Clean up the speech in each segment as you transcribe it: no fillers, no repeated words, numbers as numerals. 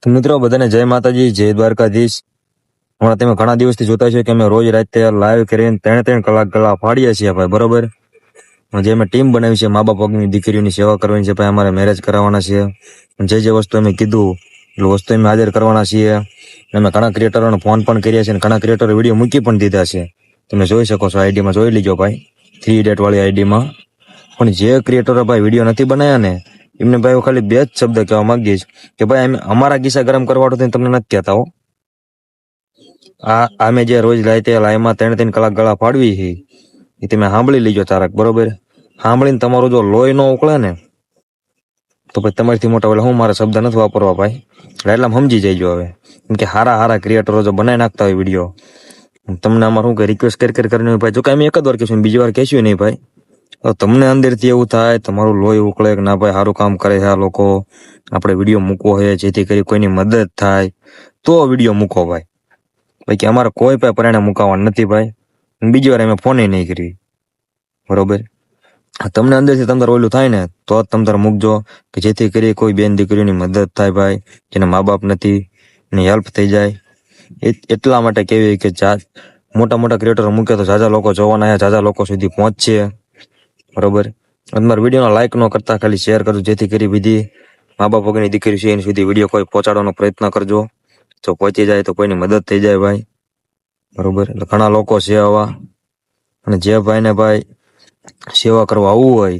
તો મિત્રો બધાને જય માતાજી, જય દ્વારકાધીશ. હમણાં તમે ઘણા દિવસથી જોતા છો કે અમે રોજ રાતે લાઈવ કરીને 3-3 કલાક ગળા ફાડીએ છીએ ભાઈ, બરોબર. જે અમે ટીમ બનાવી છે, મા બાપ વગરની દીકરીઓની સેવા કરવાની છે ભાઈ, અમારે મેરેજ કરાવવાના છે. જે વસ્તુ અમે કીધું એટલે વસ્તુ અમે હાજર કરવાના છીએ. અમે ઘણા ક્રિએટરોને ફોન પણ કર્યા છે અને ઘણા ક્રિએટરો વિડીયો મૂકી પણ દીધા છે. તમે જોઈ શકો છો, આઈડીમાં જોઈ લીજો ભાઈ, 3 ડેટ વાળી આઈડીમાં. પણ જે ક્રિએટરો ભાઈ વિડીયો નથી બનાવ્યા ને, એમને ભાઈ ખાલી બે જ શબ્દ કહેવા માંગીશ કે ભાઈ અમારા કિસ્સા ગરમ કરવાડો તમને નથી કહેતા હો. અમે જે રોજ રાતે લાઈવમાં 3-3 કલાક ગળા ફાડવી છે એ તમે સાંભળી લીજો તારક, બરોબર. સાંભળીને તમારું જો લોહી ન ઉકળે ને તો પછી તમારીથી મોટા એટલે હું મારા શબ્દ નથી વાપરવા ભાઈ, એટલે સમજી જઈજો હવે. કેમ કે હારા ક્રિએટરો જો બનાવી નાખતા હોય વિડીયો, તમને અમારે શું કે રિક્વેસ્ટ કરીને ભાઈ, જો કે અમે એક જ વાર કહીશું, બીજી વાર કહીશું નહીં ભાઈ. તમને અંદરથી એવું થાય, તમારું લોહી ઉકળે કે ના ભાઈ સારું કામ કરે છે આ લોકો, આપણે વિડીયો મૂકવો છે જેથી કરી કોઈની મદદ થાય, તો વિડીયો મૂકો ભાઈ. કે અમારે કોઈ પણ પરિણામ મુકાવવાનું નથી ભાઈ. બીજી વાર અમે ફોન નહીં કરી, બરોબર. તમને અંદરથી તમારે ઓલું થાય ને તો જ તમે મૂકજો, કે જેથી કરી કોઈ બેન દીકરીઓની મદદ થાય ભાઈ, જેને મા બાપ નથી એની હેલ્પ થઈ જાય. એટલા માટે કેવી કે મોટા ક્રિએટરો મૂકે તો ઝાઝા લોકો જોવાના છે, ઝાઝા લોકો સુધી પહોંચશે, બરોબર. તમારા વિડીયોનો લાઈક ન કરતા ખાલી શેર કરજો, જેથી કરી વિધિ મા બાપ વગરની દીકરી છે એની સુધી વિડીયો કોઈ પહોંચાડવાનો પ્રયત્ન કરજો. જો પહોંચી જાય તો કોઈની મદદ થઈ જાય ભાઈ, બરોબર. એટલે ઘણા લોકો છે આવા, અને જે ભાઈને ભાઈ સેવા કરવા આવવું હોય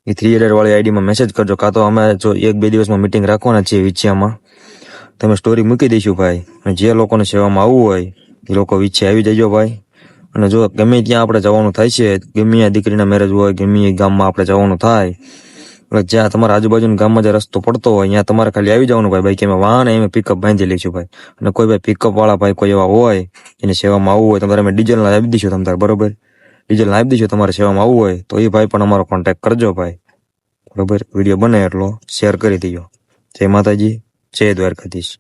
એ 3 ડેટ વાળી આઈડીમાં મેસેજ કરજો, કાં તો અમે જો 1-2 દિવસમાં મિટિંગ રાખવાના છીએ વિછિયામાં, તમે સ્ટોરી મૂકી દઈશું ભાઈ. અને જે લોકોને સેવામાં આવવું હોય એ લોકો વિછે આવી જજો ભાઈ. અને જો ગમે ત્યાં આપણે જવાનું થાય છે, ગમે ત્યાં દીકરીના મેરેજ હોય, ગમે ગામમાં આપણે જવાનું થાય, એટલે જ્યાં તમારા આજુબાજુના ગામમાં જે રસ્તો પડતો હોય ત્યાં તમારે ખાલી આવી જવાનું ભાઈ. કે અમે વાહન એમ પિકઅપ બાંધી લઈશું ભાઈ. અને કોઈ ભાઈ પિકઅપ વાળા ભાઈ કોઈ એવા હોય એની સેવામાં આવવું હોય તમારે અમે ડીઝલ આપી દઈશું તમારે, બરોબર. ડીઝલ આપી દઈશું, તમારે સેવામાં આવવું હોય તો એ ભાઈ પણ અમારો કોન્ટેક્ટ કરજો ભાઈ, બરોબર. વિડીયો બને એટલો શેર કરી દીજો. જય માતાજી, જય દ્વારકાધીશ.